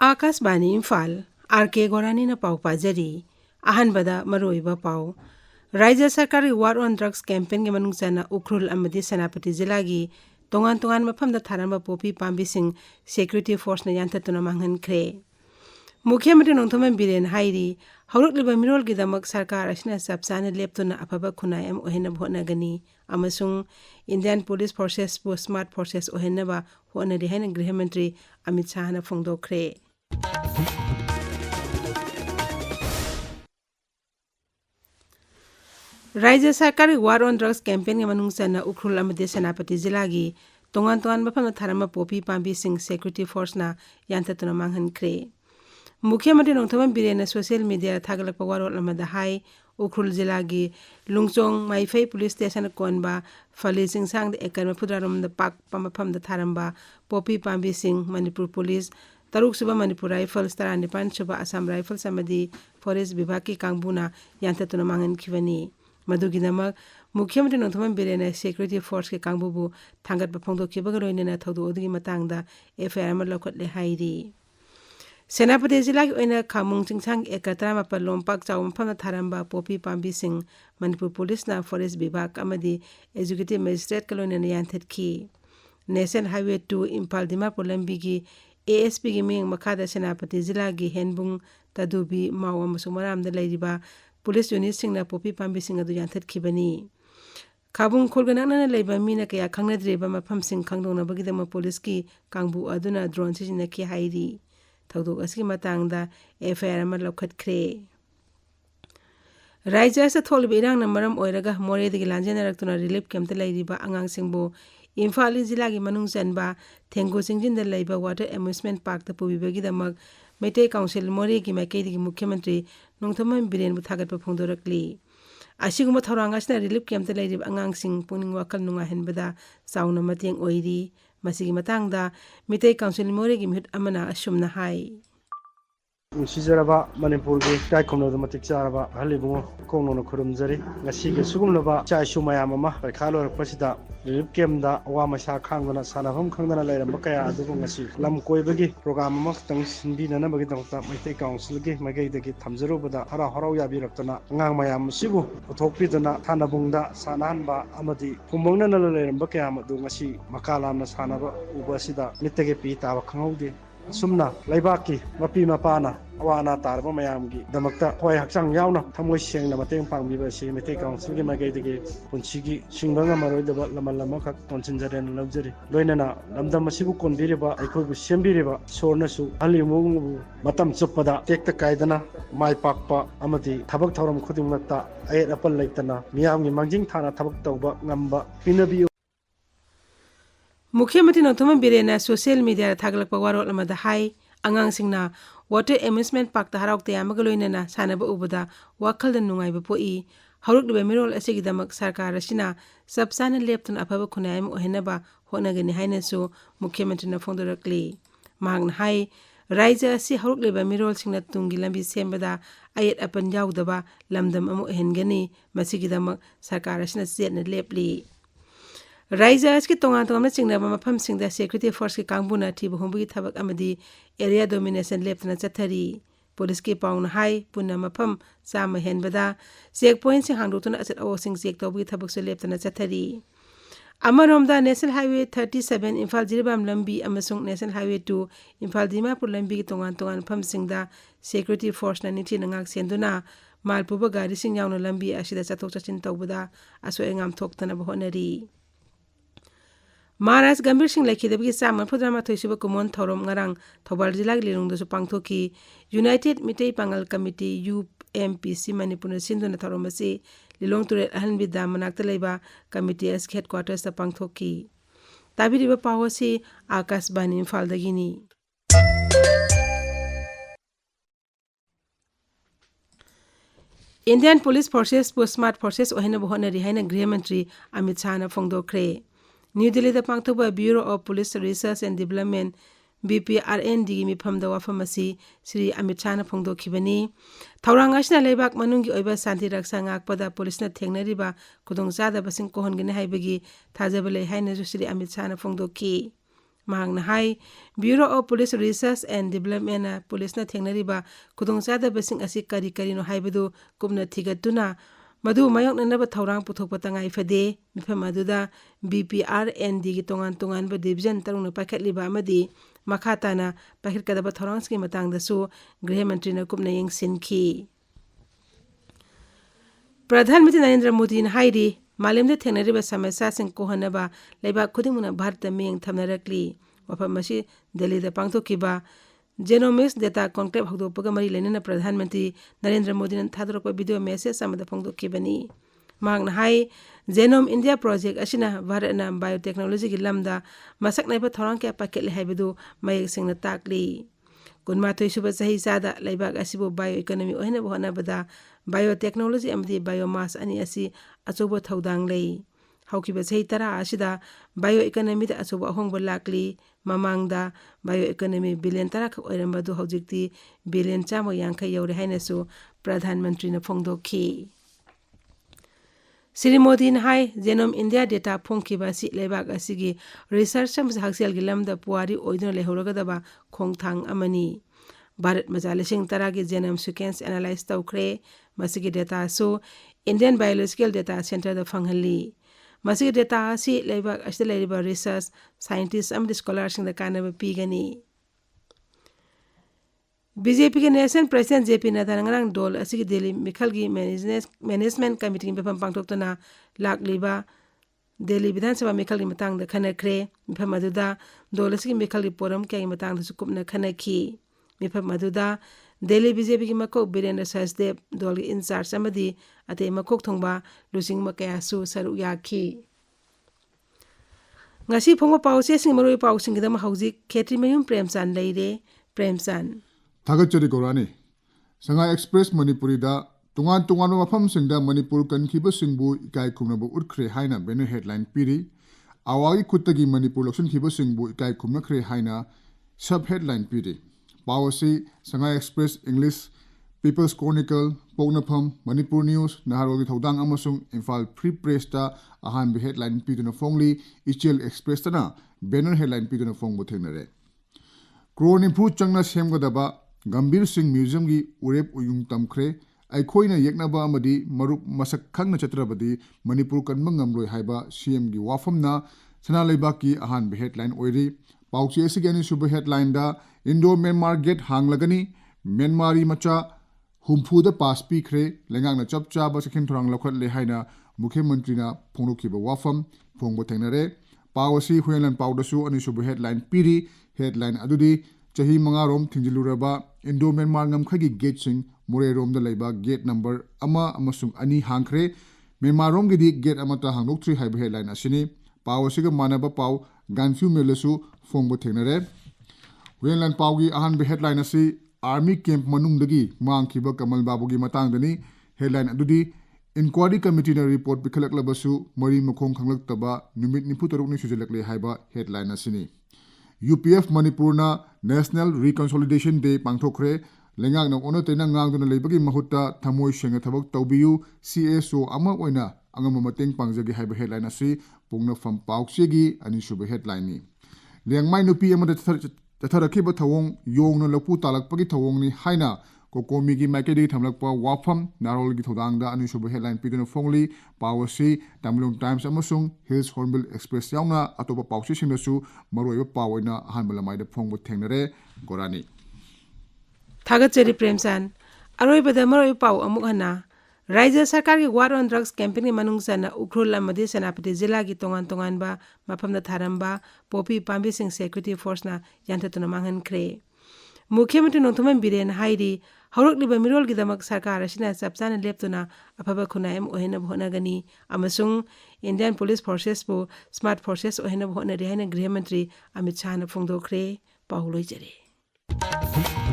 Akashvani Imphal R.K.Gorani na pau pajari ahanbada maroiba pau Rajya Sarkari War on Drugs campaign ge manung chana Ukhrul amadi Senapati Jilla gi tongan mafamda tharamba popi pambi sing security force na yantatuna manghan khre Mukhyamantri Nongthoman Biren hairi hawrukliba mirol gi damak sarkar asina sapsana leptuna afaba khunayam ohena bhona gani amasung Indian Police Forces bu smart forces ohena ba hona ri haina Griha Mantri Amit Shah na phongdokhre Rajya Sarkari War on Drugs campaign ge manung chana Ukhrul amadi Senapati Jilla gi tongan mafamda tharamba popi pambi sing security force na yantatuna manghan khre Mukhyamantri Nongthoman Biren social media thagalakpa warol amada hai Ukhrul Jilla gi Lungchong Maifei police station konba Phali Singsang de ekar mafudram da pak pamafam da tharamba popi pambi sing Manipur police Taruk suba Manipur Rifles Taranipan suba Assam Rifles amadi forest bibhag ki kangbuna yantatuna mangan khibani Madugi namak Mukhyamantri Nongthoman Biren security force ke kangbubu thangat ba phongdokhibaga loinena thodu odigi matangda FIR ama lokhatle hairi Senapati Jilla gi oina khamung chingsang ekatra mapal lompak chawum phamna tharamba popi pambi sing Manipur police na forest bibhag amadi executive magistrate kalone na yanthet ki National Highway 2 Imphal Dimapur lambi gi ASP gi ming makhada Senapati Jilla gi henbung tadubi maw amasung maram da leiriba police unit singna popi pambi sing adu yanthet khibani Kabung khulgana na leiba mina kaya khangnadreba mafam sing khangdona bagidama police ki kangbu aduna drone sijina ki hairi Thawdok asigi matangda FIR ama lokhatkre Rajya sa tholiba irang na maram oiraga more digi lanjenaraktuna relief camp ta leiriba angang singbo Imphal Jilla gi manung chanba Thengu Singjin da leiba water amusement park ta pubibagi damak Meitei Council more gi maikei digi Mukhyamantri Nongthoman Biren bu thagatpa phongdorakli Asiguma thawrang asina relief camp ta leiriba angang sing pungning wakal nunga henbada chauna mateng oiri Masigi matangda Meitei Council more gi mihut amana asumna hai Sijaraba Manipur gi kai khomno da matik charaba halibungo kongno khurumjari ngasi ge sugumlaba chai sumayam ama khalor pasida relief camp da awa masa khangna sanahum khangna lairamba kaya adugo ngasi lam koibagi program ama tang sinbina na bagi dawta Meitei Council gi magai dagi thamjarubada hara harau yabi raktana ngang mayam sibu uthokpidana thanabungda sanahanba amadi pumbongna na lairamba kaya adu ngasi makalamna sanaba ubasida mitege pi tawa khangaude Sumna Laibaki Mapi Mapana Awana Tarba Mayamgi Damakta Hoi Haksang Yauna Tamoi Sing na mateng pangbiba si Meitei Council gi magai digi punchigi singbanga maroidaba lamalama khak tonsinjaren lawjari loinana lamdam asibu konbiriba aikhoibu sembiriba sornasu halimungu matam chuppada tekta kaidana mai pakpa amadi thabak thoram khudingmakta ayet apal leitana miyamgi mangjing thana thabak tawba ngamba pinabi Mukhyamantri Nongthoman Biren social media thagalakpa warol amada hai angang singna water amusement park ta harauk te amaga loinena sanaba ubada wakhalda nungaiba poi hawrukliba mirol asigi damak sarkar asina sapsana leptun afaba khunayam ohenaba honagani haina su Mukhyamantri na phongdorakli mahakna hai Rajya asi hawrukliba mirol singna tungi lambi sembada ayet apan yaudaba lamdam amu ohengani masigi damak sarkar asina chetna lepli Rajya aski tongan chingnaba mafam singda security force ki kangbuna thiba humbugi thabak amadi area domination leptana chathari police ki pauna hai punna mafam chama henbada checkpoint sing hangdutuna achat aw sing check tawbugi thabak su leptana chathari Amaromda National Highway 37 Imphal Jiribam lambi amasung National Highway 2 Imphal Dimapur lambi ki tongan mafam singda security force na nithi nangak senduna malpuba gari sing yauna lambi asida chathok chachin tawbada aso engam thoktana bahonari Maharaj Gambir Singh Laikhidabgi Sama Pudrama Thoisiba Kumon Thorom Ngarang Thobal Jilla gi lirung dosu pangthoki United Meitei Pangal Committee UMPC Manipur Sinduna Thoromasi Lilong Turet Ahanbi Dam manakta leiba committee as headquarters ta pangthoki Tabiriba Pawasi Akashbani Imphal dagini Indian Police Forces bu smart forces ohena bohonari haina Griha Mantri Amit Shah na phongdokre New Delhi da pangthoba Bureau of Police Research and Development BPRN digi mifamda wafamasi Sri Amit Shah na phongdokhibani Thaurang asina leibak manungi oiba santi raksa ngakpada police na thengnariba khudongchada basing kohongini haibagi thajaba lei haina Sri Amit Shah na phongdokhi mahang na hai Bureau of Police Research and Development na police na thengnariba khudongchadabasing asi kari no haibadu kumna thigatuna madu mayok nanaba thaurang puthokpa tangai fade mifam aduda BPRND gi tongan ba division tarungna pakhatliba amadi makhatana pakhirkadaba thaurangski matangdasu Griha Mantri na kumna yengsinki Pradhanmantri Narendra Modi na hairi malemda thengnariba samasya sing kohanaba leiba khudingmuna bharata miyeng thamnarakli wafam masi Delhi da pangthokiba Genomics data conclave hagdopaga mari lenana Pradhanmantri Narendra Modi nan thadrakpa video message samada phongdokkibani mahakna hai Genome India project asina Bharatna biotechnology gi lamda masak naiba thorang kya paketle haibadu mayek singna takli kunmathoi suba sahi sada laibak asibu bioeconomy ohina bohana bada biotechnology amdi biomass ani asi achobo thodang lei haukiba sahi tara asida bioeconomy da achobo ahongba lakli mamangda bioeconomy billion tara khak oirambadu haujikti billion chamo yangkha yaure hainasu Pradhan Mantri na phongdokhi Sri Modi na hai Genome India data phongkiba si lebak asigi research sam haksel gilamda puari oidno lehoragadaba khongthang amani Bharat majalising taragi genome sequence analyze tawkhre masigi data so Indian Biological Data Center da phanghalli masigi data si lebak asida leriba research scientists am scholars da kanaba pigani BJP के national president JP Nadda ngarang dol asigi Delhi Mikhalgi management committee befam pangtokna lakliba Delhi Vidhan Sabha Mikhalgi matang da khanakre befam aduda dol asigi Mikhalgi poram kya matang da sukupna khanakhi befam aduda Delhi BJP ki makok Birendra Sachdev dol in charge amadi ate makok thongba lusing makaya su saru yakhi ngasi phongwa pause sing maroi pausing gidam hauji khetri mayum Premchand leire Premchand Gorani Shanghai Express Manipuri da tungan mafam singda Manipur kankiba singbu ikai kumnabu utkre haina banner headline piri awagi kuttagi Manipur loksun khiba singbu ikai kumnakre haina sub headline piri pawasi Shanghai Express English People's Chronicle Pognapam Manipur News Naharogi Thodang amasung Imphal Free Press da ahan headline piduna fongli Ichel Express tana banner headline piduna fongbu thengnare Kroni phu changna semgadaba Gambir Singh Museum gi urep uyung tamkhre aikhoina yeknaba amadi marup masak khangna chatrabadi Manipur kanma ngamroi haiba CM gi wafamna sana leibak ki ahan be headline oiri pauchi asigani suba headline da Indo Myanmar gate hanglagani Myanmari macha humpu da pass pi khre lengang na chapcha ba sakhin thorang lokhat le haina Mukhyamantri na phongukhiba wafam phongbo thengnare pawasi huelan pawdasu ani suba headline piri headline adudi chahi mangarom thinjiluraba Indo Myanmar ngamkhagi gate sing Mure rom da leiba gate number ama amasung ani hangkhre Myanmar rom gi di gate amata hangnok 3 haiba headline asini pawasiga manaba paw ganfu melesu phongbo thengnare Wenlan pawgi ahan be headline asi army camp manungdagi mangkhiba Kamal Babu gi matangdani headline adudi inquiry committee na report bikhlaklabasu mari makhong khanglaktaba numit nipu taruk ni sujelakle haiba headline asini UPF Manipur na National Reconciliation Day pangthokre lengak na ono tena ngangduna leibagi mahutta thamoi senga thabak tawbiu CSO ama oina angama mateng pangjagi haiba headline asi pungna fam pauksegi ani suba headline ni lengmai nupi amada tatharakhiba thawong yongna lapu talakpagi thawong ni haina kokomi gi maikedi thamlakpa wafam narol gi thodangda ani suba headline piduna fongli pawasi Tamilung Times amasung Hills Hornbill Express yauna atoba pawsi singnasu maroiba pawoina hanbalamaida phongbo thengnare Gorani Thagachari Premchand aroibada maroi paw amuk hana Rajya Sarkar ki War on Drugs campaign manung sana ukrul amadi Senapati Jilla gi tongan ba maphamna tharamba popi pambi sing security force na yantatuna manghan kre Mukhyamantri Nongthoman Biren hairi haurokliba mirol gidamak sarkar asina chapchana leptuna afaba khunaim ohena bhonagani amasung Indian Police Forces bu smart forces ohena bhona rehaina Griha Mantri Amit Shah na phongdokhre pauloi jare